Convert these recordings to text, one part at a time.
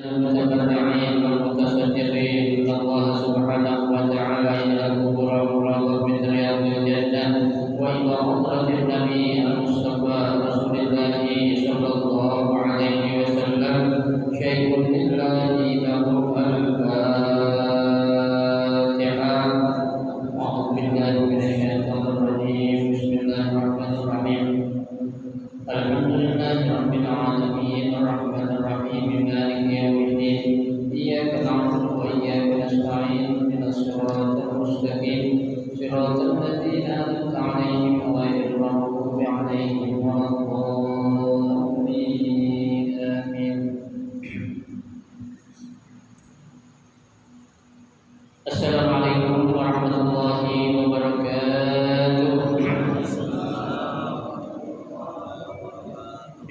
المتبرعين والمتصدقين إن الله سبحانه وتعالى يجعل قبورهم روضة من رياض الجنة وإلى حضرة النبي المصطفى رسول الله صلى الله عليه وسلم شيء لله له الفاتحة. أعوذ بالله من الشيطان الرجيم. بسم الله الرحمن الرحيم. الحمد لله رب العالمين الرحمن الرحيم مالك يوم الدين إياك نعبد وإياك نستعين اهدنا الصراط المستقيم صراط الذين أنعمت عليهم غير المغضوب عليهم ولا الضالين آمين. Assalamualaikum warahmatullahi wabarakatuh.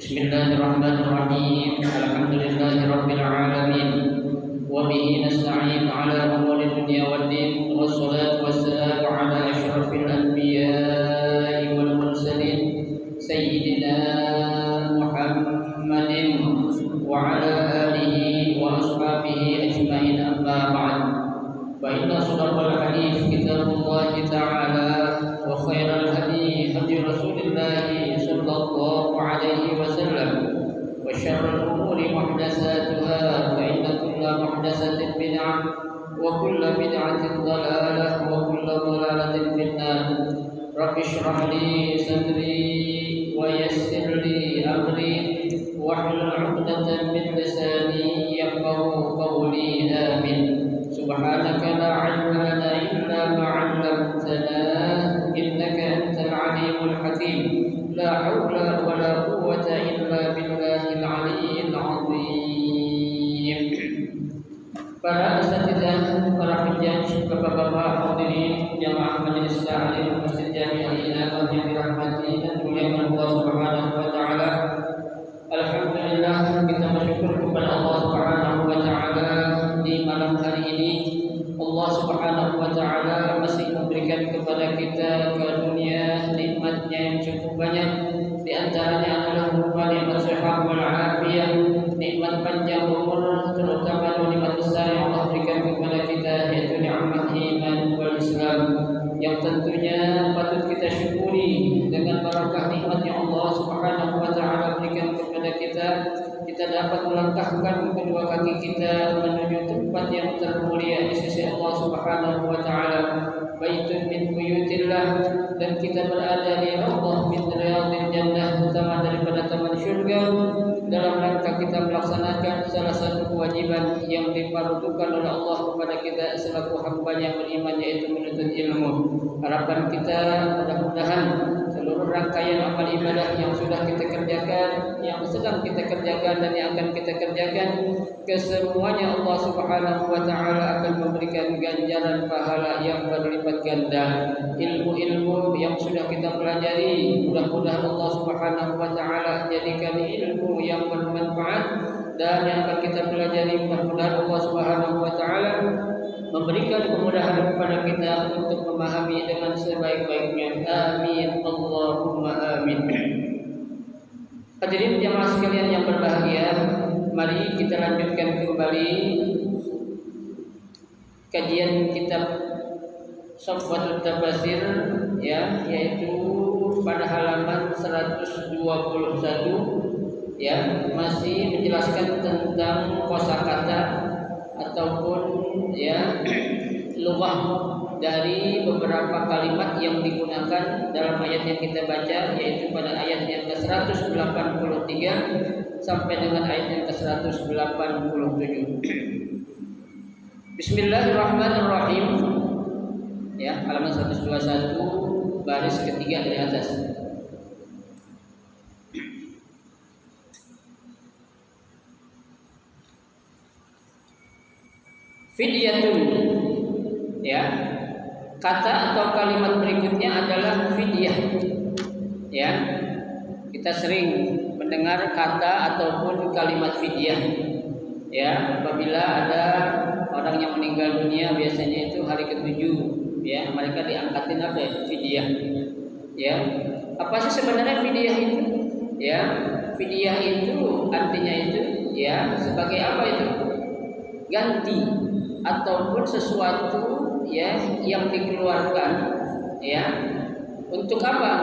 Bismillahirrahmanirrahim. Alhamdulillahi rabbil alamin. Wa bihi nasta'in ala umuri dunya waddin. Wassalatu wassalamu ala asyrafil anbiya'i wal mursalin sayyidina Muhammadin wa ala alihi wa ashabihi ajma'in, amma ba'd. Fa inna asdaqal hadits kitabullahi ta'ala wa khairal hadi hadi Rasulillah sallallahu alaihi wasallam wa syarrul umuri muhdatsatuha fa inna kulla muhdatsatin bid'ah wa kulla bid'atin dhalalah wa kulla dhalalatin finnar. Rabbi shrah li sadri wa yassir li amri wahlul 'uqdatam min lisani yafqahu qawli. Amin. Subhanaka la 'ilma lana illa ma 'allamtana innaka antal 'alimul hakim. La haula wa la quwwata illa billahil 'aliyyil 'azim. Para asatidzah, para hujjah, bapak-bapak hadirin jamaah majelis taklim Masjid Jami'ah Ilham yang dirahmati dan dimuliakan Allah Subhanahu wa taala. Alhamdulillah, kita bersyukur kepada Allah Subhanahu wa taala di malam hari ini. Allah Subhanahu wa taala masih memberikan kepada kita karunia nikmatnya yang cukup banyak. Di antaranya adalah berupa nikmat sehat wal afiyah, nikmat panjang umur, terutama nikmat besar yang Allah berikan kepada kita, yaitu nikmat iman wal Islam, yang tentunya patut kita syukuri. Dengan barakah nikmat yang Allah Subhanahu wa taala berikan kepada kita, kita dapat melangkahkan kedua kaki kita menuju tempat yang termulia di sisi Allah Subhanahu wa taala, baitun min buyutillah, dan kita berada di raudhah min riyadil jannah, utama daripada taman syurga, dalam rangka kita melaksanakan salah satu kewajiban yang difardukan oleh Allah kepada kita selaku hamba yang beriman, yaitu menuntut ilmu. Harapan kita mudah-mudahan seluruh rangkaian amal ibadah yang sudah kita kerjakan, yang sedang kita kerjakan, dan yang akan kita kerjakan, kesemuanya Allah Subhanahu wa taala akan memberikan ganjaran pahala yang berlipat ganda. Ilmu-ilmu yang sudah kita pelajari, mudah-mudahan Allah Subhanahu wa taala jadikan ilmu yang bermanfaat, dan yang akan kita pelajari mudah-mudahan Allah Subhanahu wa taala memberikan kemudahan kepada kita untuk memahami dengan sebaik-baiknya. Amin Allahumma amin. Hadirin jamaah sekalian yang berbahagia, mari kita lanjutkan kembali kajian kitab Safwatul Tafasir, ya, yaitu pada halaman 121, ya, masih menjelaskan tentang kosakata ataupun, ya, lughah dari beberapa kalimat yang digunakan dalam ayat yang kita baca, yaitu pada ayat yang ke-183 sampai dengan ayat yang ke-187. Bismillahirrahmanirrahim. Ya, halaman 121 baris ketiga dari atas. Fidyatun, ya, kata atau kalimat berikutnya adalah fidyah. Ya, kita sering mendengar kata ataupun kalimat fidyah. Ya, apabila ada orang yang meninggal dunia, biasanya itu hari ke-7, ya, mereka diangkatin apa ya? Fidyah. Ya, apa sih sebenarnya fidyah itu? Ya, fidyah itu artinya itu ya sebagai apa itu? Ganti ataupun sesuatu ya yang dikeluarkan ya untuk apa?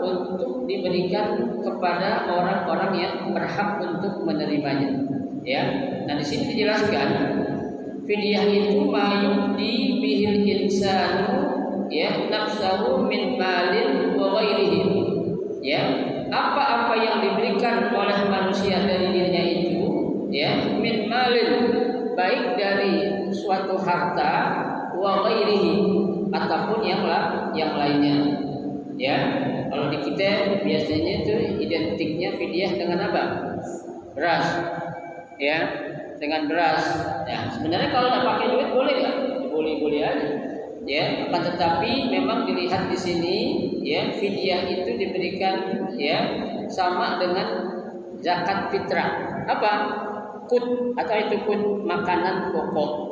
Untuk diberikan kepada orang-orang yang berhak untuk menerimanya. Ya. Nah di sini dijelaskan fidyah itu mayudi bihil insanu ya nafsahu min malin wa ghairihi. Ya, apa-apa yang diberikan oleh manusia dari dirinya itu ya min malin, baik dari suatu harta wa ghairihi ataupun yang lainnya. Ya, kalau di kita biasanya itu identiknya fidyah dengan apa? Beras. Ya, dengan beras. Ya, sebenarnya kalau nggak pakai duit boleh nggak? Boleh-boleh aja. Ya, akan tetapi memang dilihat di sini ya fidyah itu diberikan ya sama dengan zakat fitrah. Apa? Kut atau itu kut makanan pokok.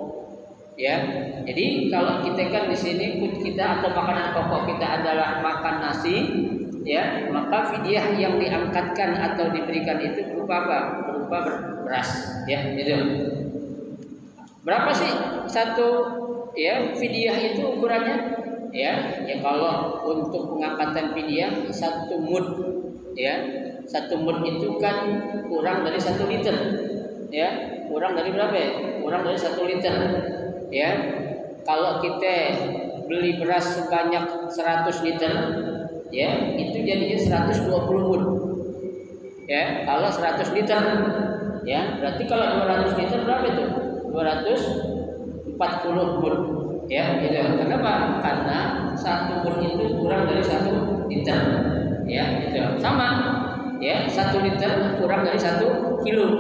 Ya, jadi kalau kita kan di sini kut kita atau makanan pokok kita adalah makan nasi, ya, maka fidyah yang diangkatkan atau diberikan itu berupa apa? Berupa beras, ya, gitu. Berapa sih satu ya fidyah itu ukurannya? Ya, ya kalau untuk pengangkatan fidyah 1 mud, ya, 1 mud itu kan kurang dari 1 liter, ya, kurang dari berapa? Ya? Kurang dari 1 liter. Ya, kalau kita beli beras sebanyak 100 liter, ya, itu jadinya 120 mud. Ya, kalau 100 liter, ya, berarti kalau 200 liter berapa itu? 240 mud. Ya, gitu. Kenapa? Karena 1 mud itu kurang dari 1 liter. Ya, gitu. Sama. Ya, 1 liter kurang dari 1 kilo.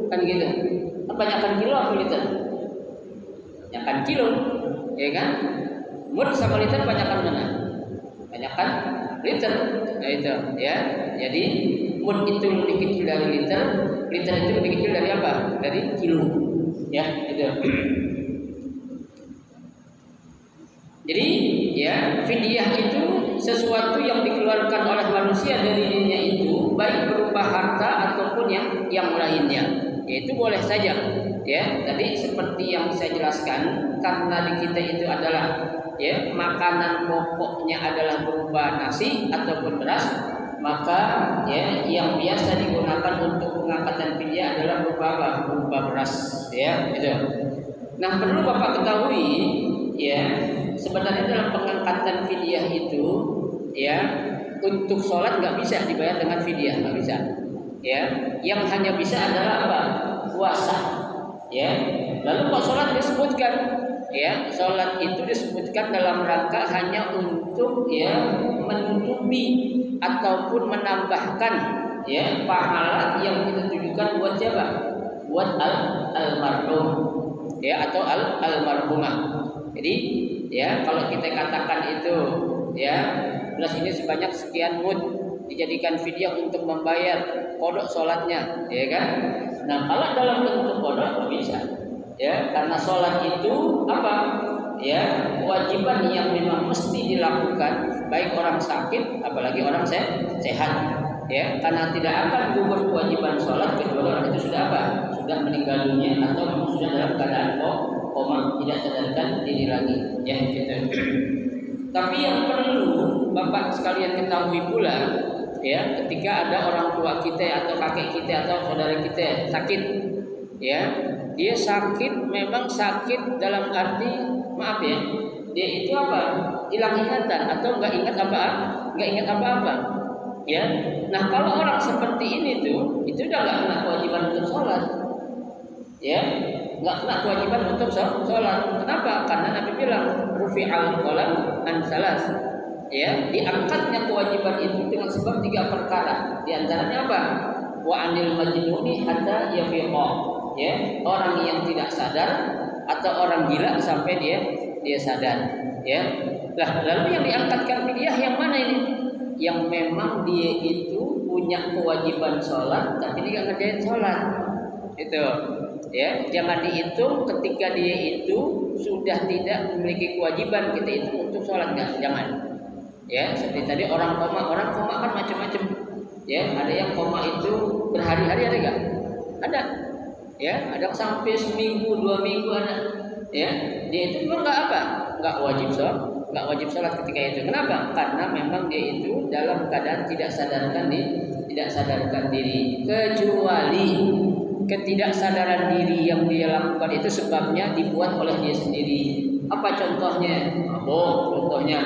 Kan gitu. Kebanyakan kilo atau liter? Banyakan kilo, ya kan? Mud sama liter banyakan mana? Banyakan liter, nah itu, ya. Jadi mud itu lebih kecil dari liter, liter itu lebih kecil dari apa? Dari kilo, ya, itu. Jadi, ya, fidyah itu sesuatu yang dikeluarkan oleh manusia dari dirinya itu, baik berupa harta ataupun yang lainnya. Itu boleh saja. Ya, tadi seperti yang saya jelaskan, karena di kita itu adalah ya makanan pokoknya adalah berupa nasi ataupun beras, maka ya yang biasa digunakan untuk pengangkatan fidyah adalah berupa apa? Berupa beras, ya, gitu. Nah, perlu Bapak ketahui ya, sebenarnya dalam pengangkatan fidyah itu ya untuk sholat nggak bisa dibayar dengan fidyah, nggak bisa. Ya, yang hanya bisa adalah apa? Puasa. Ya, lalu kok sholat disebutkan? Ya, sholat itu disebutkan dalam rangka hanya untuk ya menutupi ataupun menambahkan ya pahala yang kita tujukan buat siapa? Buat almarhum, ya, atau almarhumah. Jadi ya kalau kita katakan itu ya beras ini sebanyak sekian mud dijadikan fidyah untuk membayar kodok sholatnya, ya kan? Nah, kalau dalam bentuk kodok bisa, ya, karena sholat itu apa? Ya, kewajiban yang memang mesti dilakukan, baik orang sakit, apalagi orang sehat, ya, karena tidak akan gugur kewajiban sholat kecuali orang itu sudah apa? Sudah meninggal dunia atau memang sudah dalam keadaan koma, tidak sadarkan diri lagi, ya, gitu. Tapi yang perlu Bapak sekalian ketahui pula, ya, ketika ada orang tua kita atau kakek kita atau saudara kita sakit, ya, dia sakit memang sakit dalam arti maaf ya, dia itu apa? Hilang ingatan atau nggak ingat apa-apa, ya. Nah, kalau orang seperti ini tuh, itu udah nggak kena kewajiban untuk sholat, ya, nggak kena kewajiban untuk sholat. Kenapa? Karena Nabi bilang rufi'al qalam an salas. Ya, diangkatnya kewajiban itu dengan sebab 3 perkara. Di antaranya apa? Wa anil majnuni hatta yafiqa. Ya, orang yang tidak sadar atau orang gila sampai dia sadar. Ya. Nah, lalu yang diangkatkan fidyah yang mana ini? Yang memang dia itu punya kewajiban sholat tapi dia nggak ngerjain sholat. Itu. Ya, jangan dihitung ketika dia itu sudah tidak memiliki kewajiban kita itu untuk sholat, nggak, jangan. Ya, seperti tadi orang koma kan macam-macam. Ya, ada yang koma itu berhari-hari, ada nggak? Ada. Ya, ada sampai seminggu, 2 minggu ada. Ya, dia itu memang nggak wajib sholat ketika itu. Kenapa? Karena memang dia itu dalam keadaan tidak sadarkan diri, kecuali ketidaksadaran diri yang dia lakukan itu sebabnya dibuat oleh dia sendiri. Apa contohnya? Mabuk contohnya,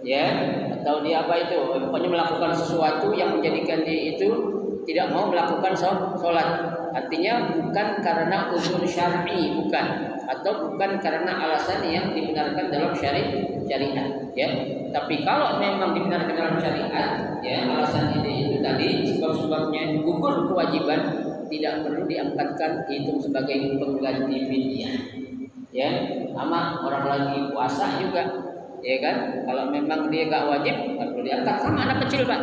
ya, atau dia apa itu? Pokoknya melakukan sesuatu yang menjadikan dia itu tidak mau melakukan sholat. Artinya bukan karena uzur syar'i, bukan, atau bukan karena alasan yang dibenarkan dalam syariat, ya. Tapi kalau memang dibenarkan dalam syariat, ya, alasan itu tadi sebab-sebabnya gugur kewajiban, tidak perlu diangkatkan dihitung sebagai pengganti fidyah. Ya, sama orang lagi puasa juga, ya kan? Kalau memang dia gak wajib, nggak perlu diangkat. Sama anak kecil, Pak.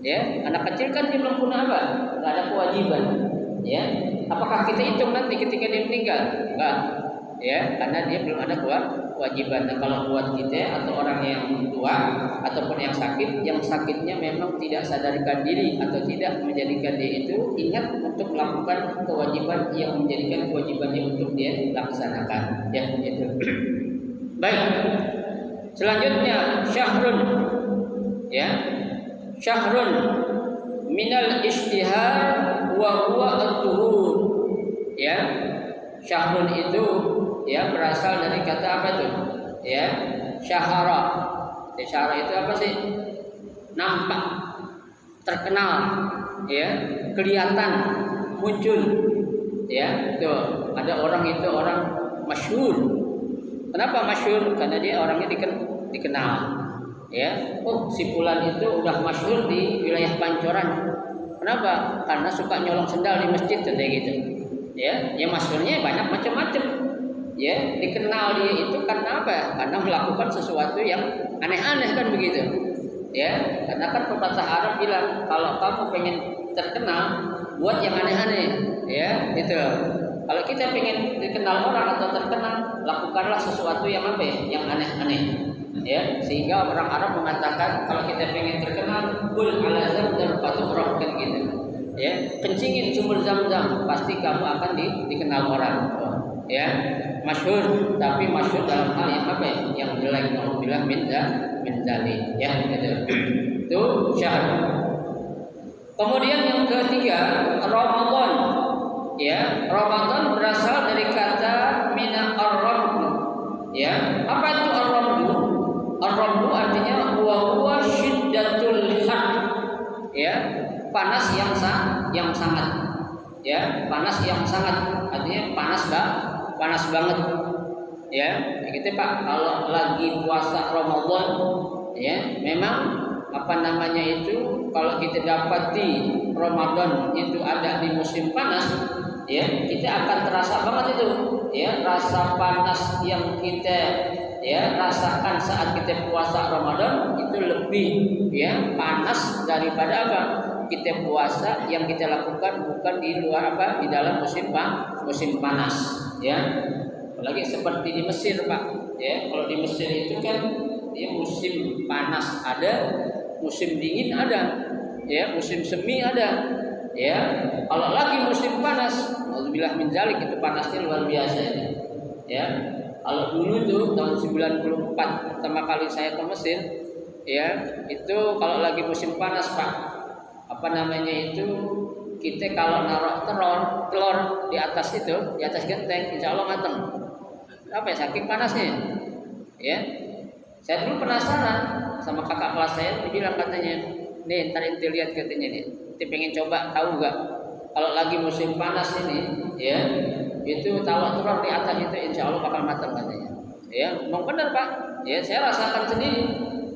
Ya, anak kecil kan dia belum punya apa? Nggak ada kewajiban. Ya, apakah kita hitung nanti ketika dia meninggal? Enggak. Ya, karena dia belum ada kewajiban. Nah, kalau buat kita atau orang yang tua ataupun yang sakitnya memang tidak sadarkan diri atau tidak menjadikan dia itu ingat untuk melakukan kewajiban yang menjadikan kewajibannya untuk dia laksanakan. Ya, itu. Baik. Selanjutnya syahrun. Ya. Syahrun minal ishtihar wa huwa at-tuhur. Ya. Syahrun itu ya berasal dari kata apa tuh? Ya, syahara. Syahara itu apa sih? Nampak, terkenal, ya, kelihatan, muncul. Ya, tuh ada orang itu orang masyhur. Kenapa masyhur? Karena dia orangnya dikenal. Ya, oh si fulan itu udah masyhur di wilayah Pancoran. Kenapa? Karena suka nyolong sendal di masjid kayak gitu. Ya masyhurnya banyak macam-macam. Ya, dikenal dia itu karena apa? Karena melakukan sesuatu yang aneh-aneh kan begitu. Ya, karena kan pepatah Arab bilang kalau kamu pengen terkenal, buat yang aneh-aneh. Ya, itu. Kalau kita pengen dikenal orang atau terkenal, lakukanlah sesuatu yang apa? Yang aneh-aneh. Ya, sehingga orang Arab mengatakan kalau kita pengen terkenal, qul ala zamzam fatuhrah kan gitu. Ya, kencingin sumber Zam-Zam, pasti kamu akan dikenal orang. Ya, masyhur, tapi masyhur dalam hal yang apa? Yang jelek, nauzubillah min dzalik. Ya, gitu. Itu syahr. Kemudian yang ketiga, Ramadan. Ya, Ramadan berasal dari kata mina ar-ramdu. Ya, apa itu ar-ramdu? Ar-ramdu artinya huwa syiddatul har. Ya, panas yang sangat. Ya, panas yang sangat artinya panas banget. Ya, gitu Pak. Kalau lagi puasa Ramadan, ya, memang apa namanya itu kalau kita dapati Ramadan itu ada di musim panas, ya, kita akan terasa banget itu. Ya, rasa panas yang kita ya rasakan saat kita puasa Ramadan itu lebih ya panas daripada apa? Kita puasa yang kita lakukan bukan di luar apa? Di dalam musim panas, ya. Apalagi seperti di Mesir, Pak. Ya, kalau di Mesir itu kan ya musim panas ada, musim dingin ada, ya, musim semi ada. Ya, kalau lagi musim panas, alhamdulillah min dzalik itu panasnya luar biasa ya. Ya. Kalau dulu tuh tahun 94 pertama kali saya ke Mesir, ya, itu kalau lagi musim panas, Pak, apa namanya itu kita kalau naruh telur di atas itu, di atas genteng, insya Allah mateng. Apa ya, saking panasnya. Ya, saya dulu penasaran sama kakak kelas saya, dia bilang katanya, nih ntar ente lihat katanya nih, ente pengen coba tahu gak? Kalau lagi musim panas ini, ya, itu taruh telur di atas itu insya Allah bakal matang katanya. Ya, memang benar Pak. Ya, saya rasakan sendiri.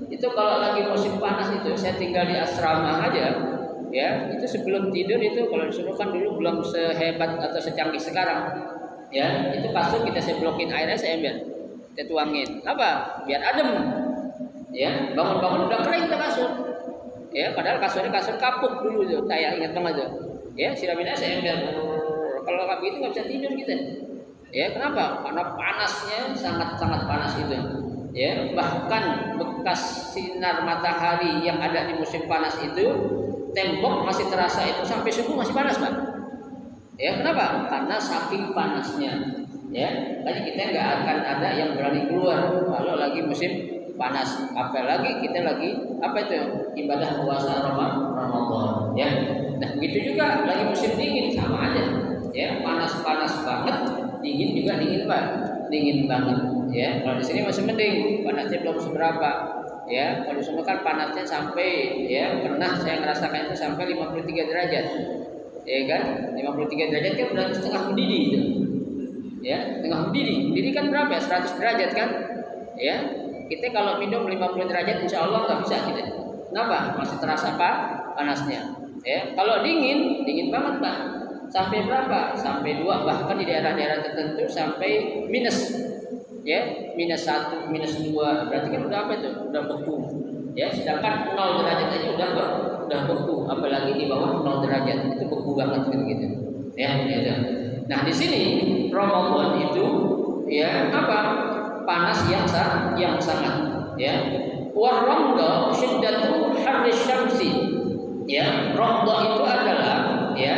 Itu kalau lagi musim panas itu, saya tinggal di asrama aja. Ya, itu sebelum tidur itu kalau disuruh kan dulu belum sehebat atau secanggih sekarang. Ya, itu kasur kita seblokin airnya saya ambil, kita tuangin. Apa? Biar adem. Ya, bangun-bangun udah kering tuh kasur. Ya, padahal kasurnya kasur kapuk dulu tuh, saya ingat banget tuh. Ya, siramin aja saya ambil. Kalau kayak gitu nggak bisa tidur kita. Ya, kenapa? Karena panasnya sangat-sangat panas itu. Ya, bahkan bekas sinar matahari yang ada di musim panas itu, tembok masih terasa itu sampai subuh masih panas, Pak. Ya, kenapa? Karena saking panasnya. Ya, tadi kita nggak akan ada yang berani keluar kalau lagi musim panas. Apalagi kita lagi apa itu ibadah puasa Ramadan. Ya, nah begitu juga lagi musim dingin sama aja. Ya, panas banget, dingin juga dingin banget. Ya, kalau di sini masih mending, panasnya belum seberapa. Ya, kalau di sana kan panasnya sampai ya pernah saya ngerasakan itu sampai 53 derajat. Ya kan, 53 derajat kan berarti setengah mendidih itu. Ya, setengah mendidih. Mendidih kan berapa ya? 100 derajat kan? Ya, kita kalau minum 50 derajat insya Allah nggak bisa kita. Kenapa? Masih terasa panasnya. Ya, kalau dingin banget Pak. Sampai berapa? Sampai 2, bahkan di daerah-daerah tertentu sampai minus. Ya, -1, -2. Berarti kan udah apa itu? Udah beku. Ya, sedangkan 0 derajat aja udah beku, apalagi di bawah 0 derajat. Itu beku banget kan gitu. Ya, gitu. Nah, di sini Ramadan itu ya apa? Panas yang sangat ya. Warramda syiddatu harri syamsi. Ya, ramda itu adalah ya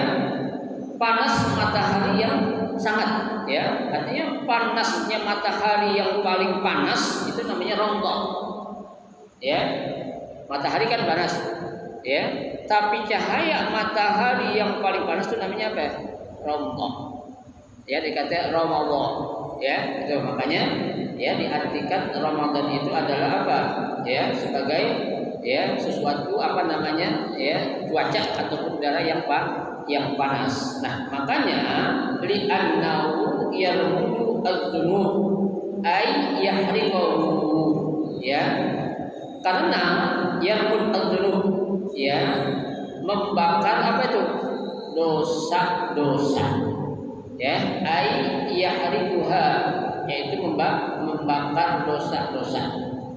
panas matahari yang sangat ya. Artinya panasnya matahari yang paling panas itu namanya ramda. Ya. Matahari kan panas. Ya. Tapi cahaya matahari yang paling panas itu namanya apa? Ramda. Ya, dikata Ramadan. Ya, itu makanya ya diartikan Ramadan itu adalah apa? Ya, sebagai ya sesuatu apa namanya? Ya, cuaca ataupun udara yang panas. Nah, makanya li'annahu yarmudu adz-dzunub ay yahriqu ya. Karena yarmud adz-dzunub ya membakar apa itu? Dosa-dosa. Ya, ai yahriquha yaitu membakar dosa-dosa.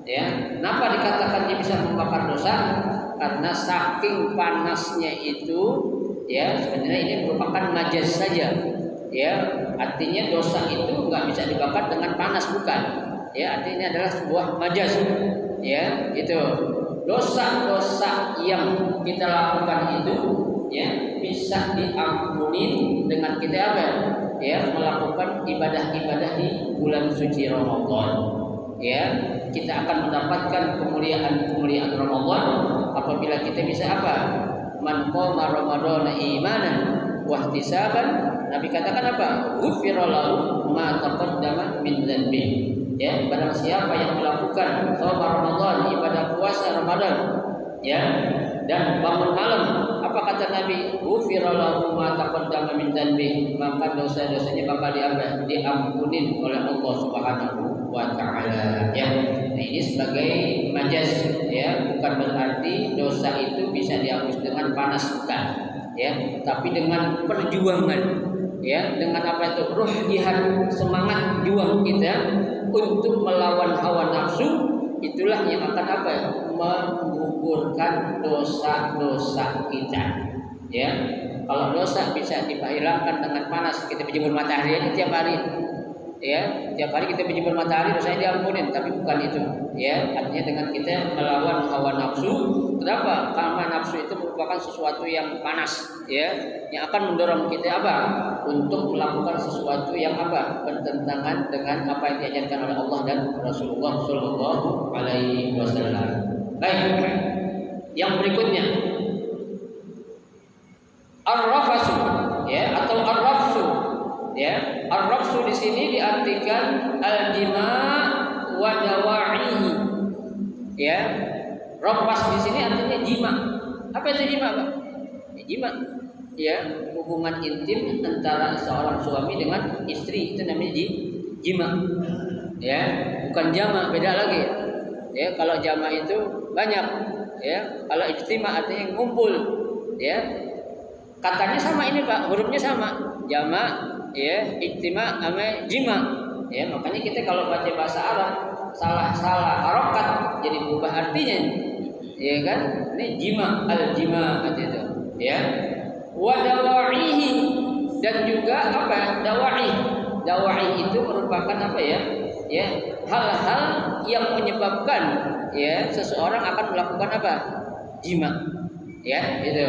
Ya, kenapa dikatakan dia bisa membakar dosa? Karena saking panasnya itu, ya sebenarnya ini merupakan majaz saja. Ya, artinya dosa itu nggak bisa dibakar dengan panas, bukan. Ya, artinya adalah sebuah majaz. Ya, itu dosa-dosa yang kita lakukan itu ya bisa diampuni dengan kita apa ya melakukan ibadah-ibadah di bulan suci Ramadan. Ya, kita akan mendapatkan kemuliaan Ramadan apabila kita bisa apa? Man qama ramadhana imanan wa ihtisaban. Nabi katakan apa? Ghufira lahu ma taqaddama min dzanbi. Ya, barang siapa yang melakukan shaum Ramadan, ibadah puasa Ramadan, ya, dan bangun malam, apa kata Nabi? Ghufira lahu ma taqaddama min dzanbi, maka dosa-dosanya bakal diampuni oleh Allah Subhanahu wa taala. Ya. Nah, ini sebagai majaz ya, bukan berarti dosa itu bisa dihapus dengan panas, bukan. Ya, tapi dengan perjuangan. Ya, dengan apa itu? Ruh jihad, semangat juang kita untuk melawan hawa nafsu, itulah yang akan apa? Menggugurkan dosa-dosa kita. Ya, kalau dosa bisa dihilangkan dengan panas, kita berjemur matahari aja tiap hari. Ya, tiap hari kita berjemur matahari dosanya diampunin, tapi bukan itu. Ya, artinya dengan kita melawan hawa nafsu. Kenapa? Karena nafsu itu merupakan sesuatu yang panas, ya, yang akan mendorong kita apa? Untuk melakukan sesuatu yang apa? Bertentangan dengan apa yang diajarkan oleh Allah dan Rasulullah Shallallahu Alaihi Wasallam. Baik, yang berikutnya ar-rafasu, ya, atau ar-rafsu. Ya, ar-rafsu di sini diartikan al-jima' wa dawa'ihi. Ya, rafas di sini artinya jima. Apa itu jima, Pak? Ya, jima, ya, hubungan intim antara seorang suami dengan istri, itu namanya jima. Ya, bukan jama, beda lagi. Ya, kalau jama itu banyak. Ya, kalau ijtima artinya ngumpul. Ya, katanya sama ini Pak, hurufnya sama. Jama, ya, ijtima sama jima. Ya, makanya kita kalau baca bahasa Arab salah harokat jadi berubah artinya. Ya kan? Ini jima, al-jima itu. Ya. Wa dawa'ihi, dan juga apa? Dawa'i. Dawa'i itu merupakan apa ya? Ya, hal-hal yang menyebabkan ya seseorang akan melakukan apa? Jima. Ya, itu.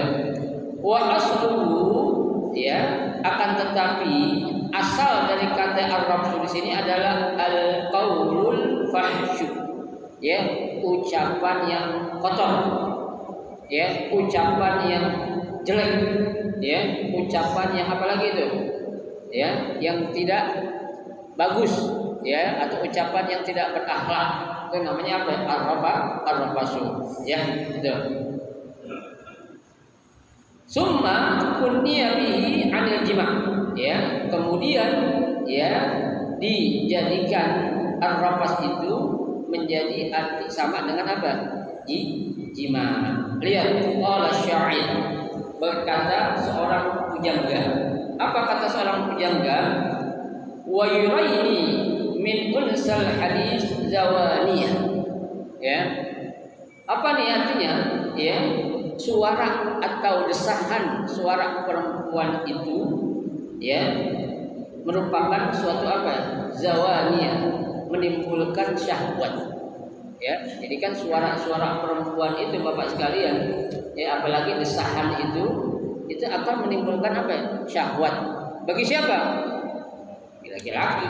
Wa asluhu ya, akan tetapi asal dari kata ar-rafsu di sini adalah al-qaulul fahsyu, ya, ucapan yang kotor, ya, ucapan yang jelek, ya, ucapan yang apalagi itu, ya, yang tidak bagus, ya, atau ucapan yang tidak berakhlak, itu namanya apa? Ar-rafasu, ya, itu. Summa kunniya bihi 'anil jima', ya, kemudian ya dijadikan ar-rafas itu menjadi arti sama dengan apa? Jima. Lihat, qala syair, berkata seorang pujangga. Apa kata seorang pujangga? Wa yuraini min unsal hadis zawaniyah. Ya. Apa nih artinya? Ya, suara atau desahan suara perempuan itu, ya, merupakan suatu apa? Zawaniyah, menimbulkan syahwat. Ya, jadi kan suara-suara perempuan itu Bapak sekalian, ya, apalagi desahan itu akan menimbulkan apa? Syahwat. Bagi siapa? Laki-laki,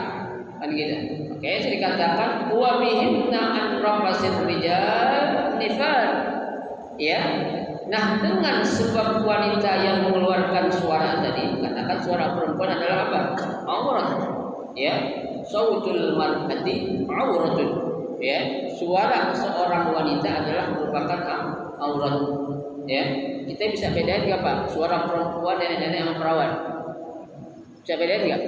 kan gitu. Oke, jadi dikatakan wa bihinna an rafasil rijal nifar. Ya. Nah, dengan sebab wanita yang mengeluarkan suara tadi, katakan suara perempuan adalah apa? Aurat. Ya, sautul mar'ati auratun. Ya, suara seorang wanita adalah merupakan aurat. Ya, kita bisa bedain enggak Pak? Suara perempuan nenek-nenek sama perawan. Bisa bedain enggak?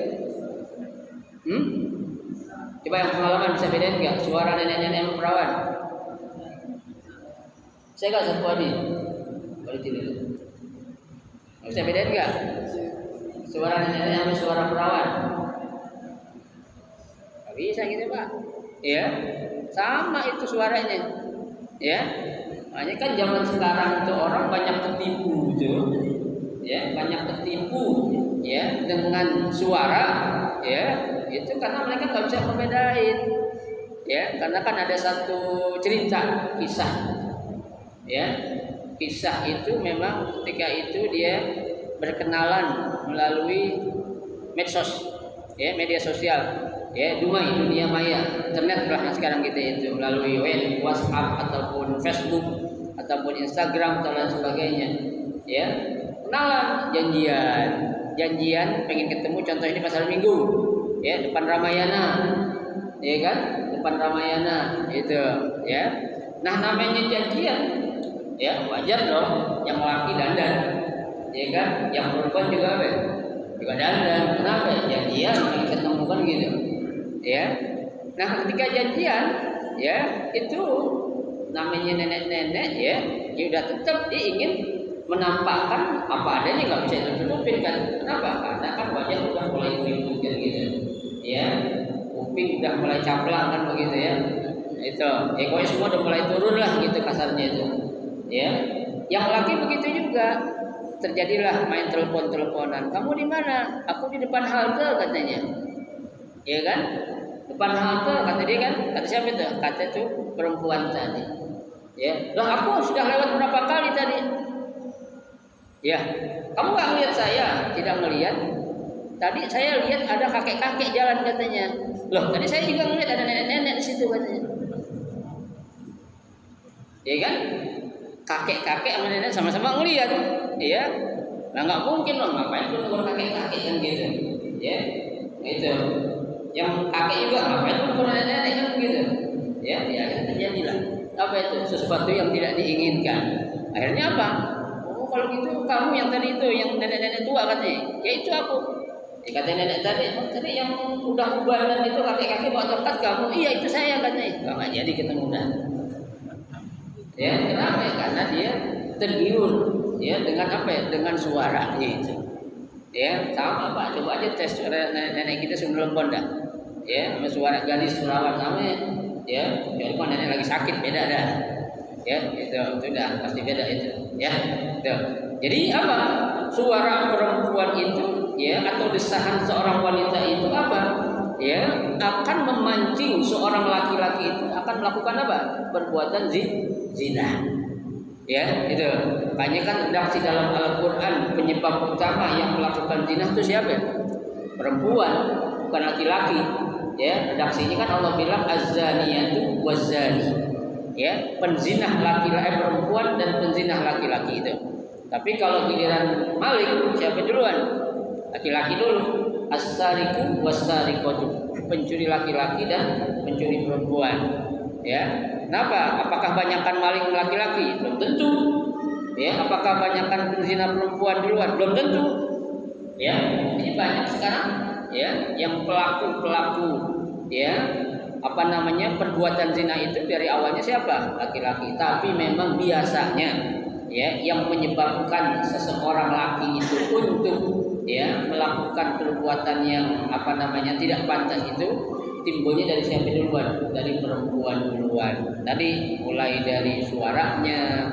Coba yang pengalaman bisa bedain enggak? Suara nenek-nenek sama perawan. Saya enggak satu hari. Balik dulu. Bisa bedain enggak? Suara nenek-nenek sama suara perawan. Enggak bisa gitu Pak. Ya, sama itu suaranya. Ya, makanya kan zaman sekarang itu orang banyak ketipu gitu. Ya, banyak ketipu, ya, dengan suara, ya, itu karena mereka nggak bisa membedain. Ya, karena kan ada satu cerita kisah. Ya, kisah itu memang ketika itu dia berkenalan melalui medsos, ya, media sosial. Ya, dunia maya, internet lah sekarang kita itu melalui WhatsApp ataupun Facebook ataupun Instagram dan lain sebagainya. Ya, kenalan, janjian pengen ketemu, contoh ini pasar Minggu, ya, depan Ramayana, ya kan, depan Ramayana itu, ya. Nah, namanya janjian, ya, wajar dong, yang laki dandan, ya kan, yang perempuan juga apa? Juga dandan. Kenapa? Janjian pengen ketemu kan gitu. Ya, nah ketika janjian, ya, itu namanya nenek-nenek, ya udah tetap dia ingin menampakkan apa adanya, nggak bisa ditutupin kan? Kenapa? Karena kan wajah udah mulai keriput kan gitu, ya, kuping udah mulai caplang kan begitu ya, itu, ya pokoknya semua udah mulai turun lah gitu kasarnya itu, ya. Yang laki begitu juga, terjadilah main telepon-teleponan. Kamu di mana? Aku di depan halte katanya. Ya kan? Depan halte kata dia kan? Kata siapa itu? Kata itu perempuan tadi. Ya, lah aku sudah lewat berapa kali tadi? Ya, kamu nggak melihat saya? Tidak melihat. Tadi saya lihat ada kakek-kakek jalan katanya. Loh, tadi saya juga melihat ada nenek-nenek di situ katanya. Ya kan? Kakek-kakek sama nenek sama-sama ngelihat. Ya, nah nggak mungkin loh, ngapain tuh nunggu kakek-kakek kan gitu. Ya, itu. Yang kakek juga ngapain tuh nenek-nenek kan begitu. Ya, terjadilah apa itu, sesuatu yang tidak diinginkan. Akhirnya apa? Oh, kalau gitu kamu yang tadi itu, yang nenek-nenek tua katanya. Ya itu aku. Ya kata nenek tadi, tadi yang udah ubanan itu kakek-kakek bawa tongkat kamu. Iya itu saya katanya. Nggak jadi ketemu dan. Ya, kenapa? Karena dia tergiur, ya, dengan apa ya? Dengan suara itu. Ya, sama Pak. Coba aja tes suara nenek kita sebelum dah. Ya, sama suara gadis perawan sama, ya. Jadi kalau nenek lagi sakit beda dah. Ya, itu sudah pasti beda itu. Ya, itu. Jadi apa? Suara perempuan itu, ya, atau desahan seorang wanita itu apa? Ya, akan memancing seorang laki-laki itu akan melakukan apa? Perbuatan zina. Ya, itu. Makanya kan redaksi dalam Al-Quran penyebab utama yang melakukan zina itu siapa? Perempuan, bukan laki-laki. Ya, redaksinya kan Allah bilang az-zaniyatu waz-zani. Ya, penzinah laki-laki perempuan dan penzinah laki-laki itu. Tapi kalau giliran maling siapa duluan? Laki-laki dulu. As-sariqu was-sariqatu. Pencuri laki-laki dan pencuri perempuan. Ya. Kenapa? Apakah banyakkan maling laki-laki? Belum tentu. Ya, apakah banyakkan penzina perempuan duluan? Belum tentu. Ya, ini banyak sekarang ya yang pelaku ya perbuatan zina itu dari awalnya siapa? Laki-laki. Tapi memang biasanya ya yang menyebabkan seseorang laki itu untuk ya melakukan perbuatan yang tidak pantas itu timbulnya dari siapa duluan? Dari perempuan duluan. Tadi mulai dari suaranya,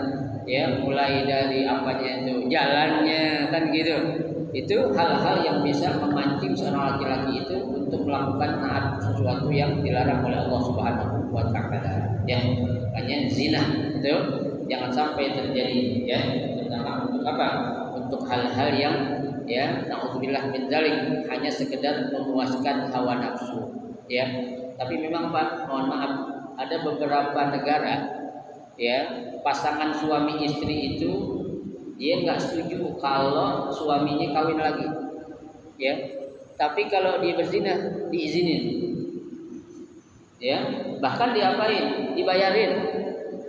ya, mulai dari jalannya, kan gitu. Itu hal-hal yang bisa memancing seorang laki-laki itu untuk melakukan sesuatu yang dilarang oleh Allah Subhanahu wa taala. Ya, makanya zina itu jangan sampai terjadi ya. Untuk apa? Untuk hal-hal yang ya, na'udzubillah min dzalik, hanya sekedar memuaskan hawa nafsu, ya. Tapi memang Pak, mohon maaf, ada beberapa negara ya, pasangan suami istri itu dia nggak setuju kalau suaminya kawin lagi, ya. Tapi kalau dia berzina diizinin, ya. Bahkan diapain? Dibayarin.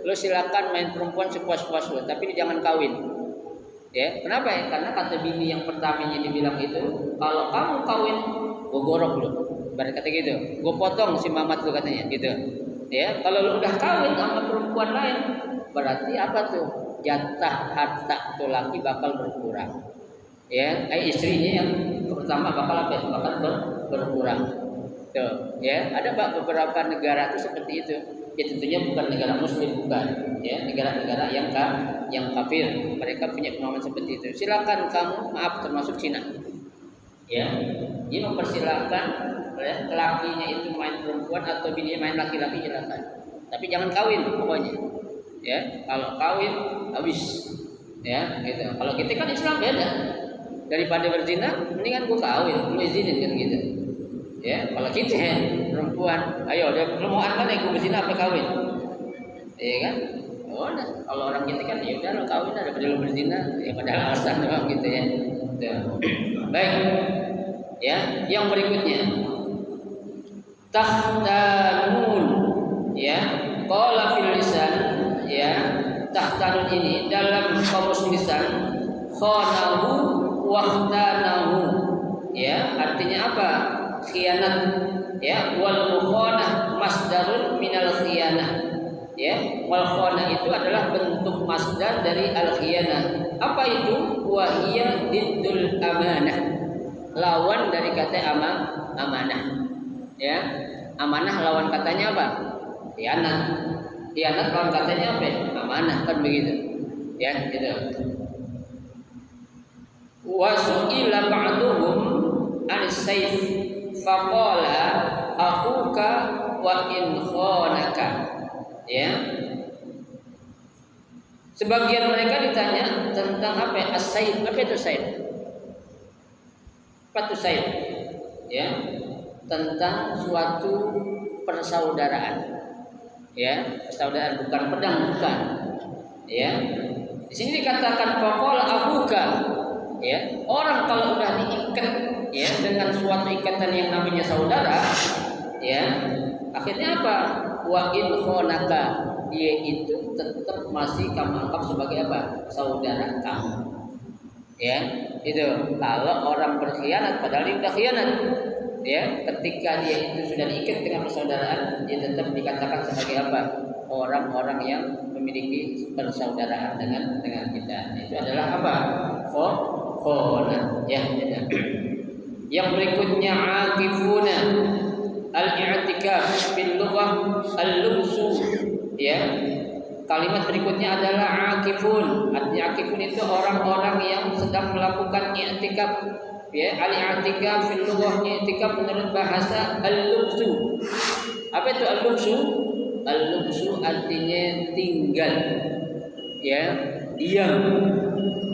Lo silakan main perempuan sepuas-puas lo, tapi jangan kawin. Ya, kenapa ya? Karena kata bini yang pertamanya dibilang itu, kalau kamu kawin, gue gorok lo. Ibarat kata gitu, gue potong si mamat lo katanya, gitu. Ya, kalau lo udah kawin sama perempuan lain, berarti apa tuh? Jatah harta tuh laki bakal berkurang. Ya, istrinya yang pertama bakal berkurang. Tuh, ya, ada beberapa negara tuh seperti itu. Ya tentunya bukan negara muslim, bukan. Ya, negara-negara yang kafir, mereka punya pemahaman seperti itu. Silakan kamu, maaf termasuk Cina. Ya, dia mempersilahkan ya, lakinya itu main perempuan atau bininya main laki-laki, silakan. Tapi jangan kawin pokoknya. Ya, kalau kawin habis. Ya, gitu. Kalau kita kan Islam beda. Daripada berzina, mendingan gua kawin, lu izinin kan gitu. Ya, kalau kita perempuan, ayo lu mau apa nih, gua berzina apa kawin? Iya kan? Oh, nah, kalau orang kita kan ya udah lo kawin daripada lu berzina, ya padahal alasan doang gitu ya. Tuh. Baik. Ya, yang berikutnya. Tahtanun, ya. Qala fil lisan, ya. Tahtanun ini dalam kamus lisan khanahu wahtanahu, ya, artinya apa? Khianat, ya, wal mukhanah masdarun minal khianah, ya, wal khana itu adalah bentuk masdar dari al khianah. Apa itu? Wahiya diddul amanah, lawan dari kata amanah, ya. Amanah lawan katanya apa? Khianat. Khianat lawan katanya apa? Amanah, kan begitu, ya, gitu. Wa su'ila ba'duhum an-sayf faqala akhuka wa in khanaka, ya. Sebagian mereka ditanya tentang apa? As-sayf. Apa itu sayf? Apa itu sayf? Ya, tentang suatu persaudaraan. Ya, persaudaraan, bukan pedang, bukan. Ya. Di sini dikatakan faqala akhuka. Ya, orang kalau udah diikat ya dengan suatu ikatan yang namanya saudara, ya, akhirnya apa? Wa in khonaka, dia itu tetap masih kamu anggap sebagai apa? Saudara kamu. Ya, itu. Kalau orang berkhianat padahal dia udah khianat, ya, ketika dia itu sudah diikat dengan persaudaraan, dia tetap dikatakan sebagai apa? Orang-orang yang memiliki persaudaraan dengan kita. Itu adalah apa? Ya, ya. Yang berikutnya akifuna, al-i'tikaf fil lughah al-lubsu, ya. Kalimat berikutnya adalah akifun. Artinya akifun itu orang-orang yang sedang melakukan i'tikaf, ya. Al-i'tikaf fil lughah, i'tikaf menurut bahasa al-lubsu. Apa itu al-lubsu? Al-lubsu artinya tinggal, ya. diam,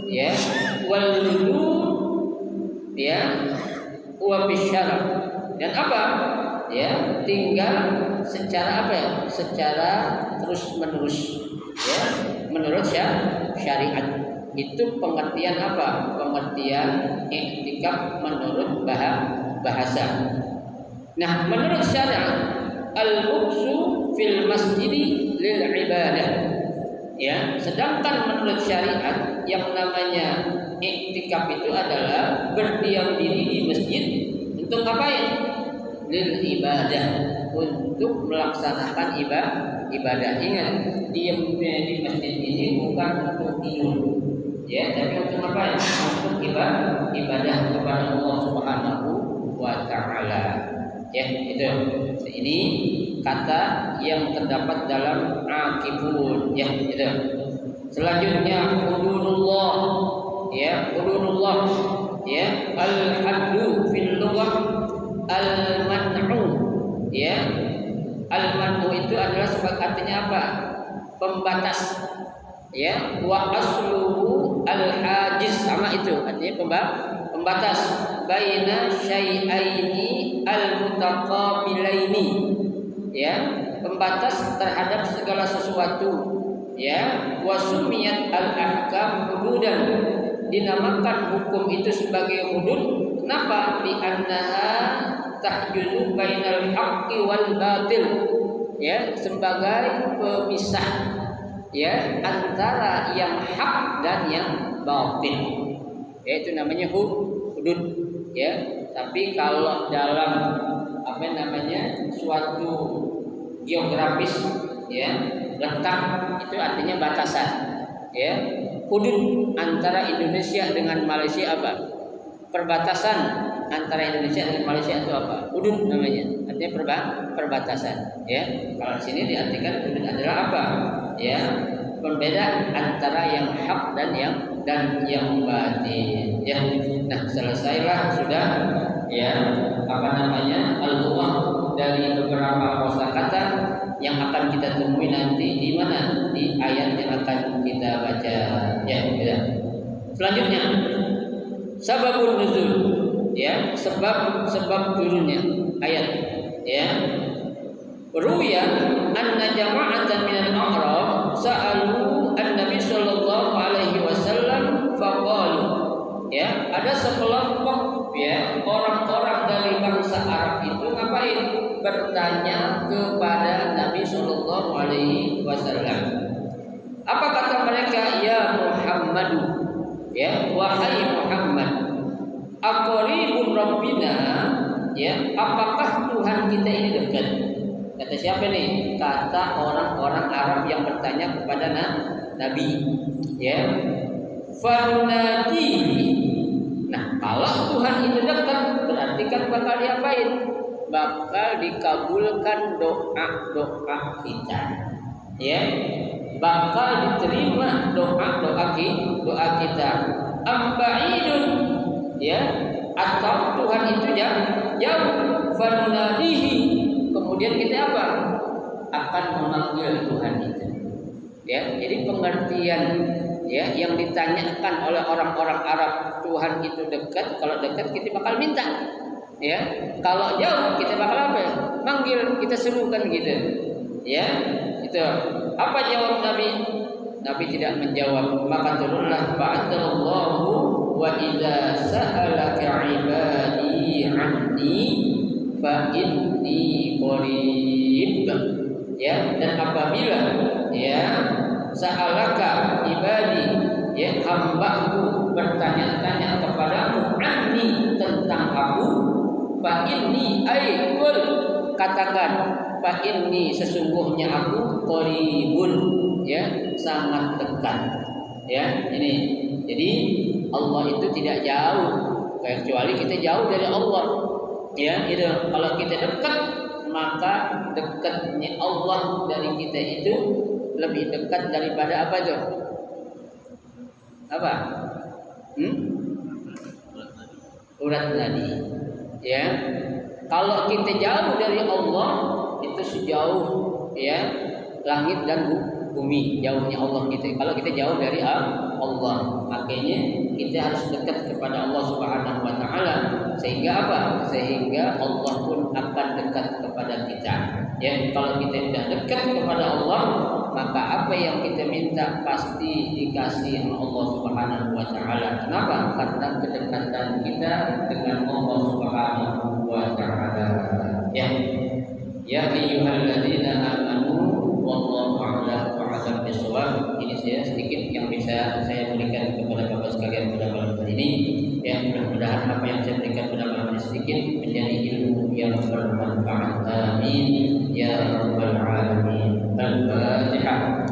ya, wal lulud, ya, wa bisyara, dan apa, ya, tinggal secara apa ya, secara terus menerus, ya, menurut syariat. Itu pengertian apa? Pengertian i'tikaf menurut bahasa. Nah, menurut syariat al-muksu fil masjidi lil ibadah. Ya, sedangkan menurut syariat yang namanya i'tikaf itu adalah berdiam diri di masjid untuk ngapain? Lil ibadah, untuk melaksanakan ibadah. Ingat, diam di masjid ini bukan untuk tidur, ya, tapi untuk apa? Untuk ibadah kepada Allah Subhanahu wa taala. Ya, itu. Ini kata yang terdapat dalam akifun, ya, itu. Selanjutnya hududullah, ya, hududullah, ya, al-haddu fil lughah al-man'u, ya. Al-man'u itu adalah sebagai artinya apa? Pembatas, ya, wa asluhu al-hajiz, sama itu artinya pembatas baina syai'aini al-mutaqabilaini, ya, pembatas terhadap segala sesuatu, ya. Wa sumiyat al-ahkam hududan, dinamakan hukum itu sebagai hudud. Kenapa? Li annaha tahjuzu bainal haqqi wal batil, ya, sebagai pemisah, ya, antara yang hak dan yang batil, yaitu namanya hudud, ya. Tapi kalau dalam apa namanya suatu geografis, ya, letak, itu artinya batasan, ya. Hudud antara Indonesia dengan Malaysia apa? Perbatasan antara Indonesia dengan Malaysia itu apa? Hudud namanya, artinya perbatasan, ya. Kalau di sini diartikan hudud adalah apa? Ya, pembeda antara yang hak dan yang batin, ya. Nah, selesailah sudah, ya, apa namanya, al-lughah dari beberapa kosakata yang akan kita temui nanti di mana, di ayat yang akan kita baca, ya, ya. Selanjutnya sababun nuzul, ya, sebab turunnya ayat, ya. Ruya anna jama'atan minal a'rab sa'alu an-nabi sallallahu alaihi wasallam faqalu, ya, ada sekelompok, ya, orang-orang dari bangsa Arab itu ngapain? Bertanya kepada Nabi sallallahu alaihi wasallam. Apa kata mereka? Ya Muhammadu, ya, wahai Muhammad, aqribun rabbina, ya, apakah Tuhan kita ini dekat? Kata siapa nih? Kata orang-orang Arab yang bertanya kepada Nabi, ya. Fanadi. Nah, kalau Tuhan itu dekat, berarti kan bakal diapain? Bakal dikabulkan doa-doa kita, ya. Bakal diterima doa kita. Amba'idun, ya, atau Tuhan itu jauh. Fanadihi, kemudian kita apa? Akan memanggil Tuhan itu, ya. Jadi pengertian, ya, yang ditanyakan oleh orang-orang Arab, Tuhan itu dekat. Kalau dekat kita bakal minta, ya. Kalau jauh kita bakal apa? Manggil, kita serukan gitu, ya. Itu. Apa jawab Nabi? Nabi tidak menjawab. Maka turunlah fa'atallahu wa idza sa'alaka 'ibadi 'anni fa inni qarib, ya. Dan apabila, ya, sa'alaka ibadi, ya, hambaku bertanya-tanya kepadamu, anni, tentang aku, fa inni aikul, katakan, fa inni, sesungguhnya aku, qaribun, ya, sangat dekat, ya. Ini jadi Allah itu tidak jauh, kecuali kita jauh dari Allah, ya. Itu kalau kita dekat, maka dekatnya Allah dari kita itu lebih dekat daripada apa itu? Apa? Urat nadi, ya. Kalau kita jauh dari Allah, itu sejauh, ya, langit dan bumi, jauhnya Allah kita. Kalau kita jauh dari Allah, makanya kita harus dekat kepada Allah Subhanahu wa taala. Sehingga apa? Sehingga Allah pun akan dekat kepada kita. Ya, kalau kita tidak dekat kepada Allah, maka apa yang kita minta pasti dikasih oleh Allah Subhanahu wa taala. Kenapa? Karena kedekatan kita dengan Allah Subhanahu wa taala. Ya. Ya ayyuhalladzina amanu wallahu a'lam bishawab. Ini saya sedikit yang bisa saya berikan kepada Bapak sekalian pada malam hari ini. Ya, mudah-mudahan apa yang saya berikan pada malam ini sedikit menjadi ilmu yang bermanfaat. Amin ya rabbal alamin. Al-Fatihah.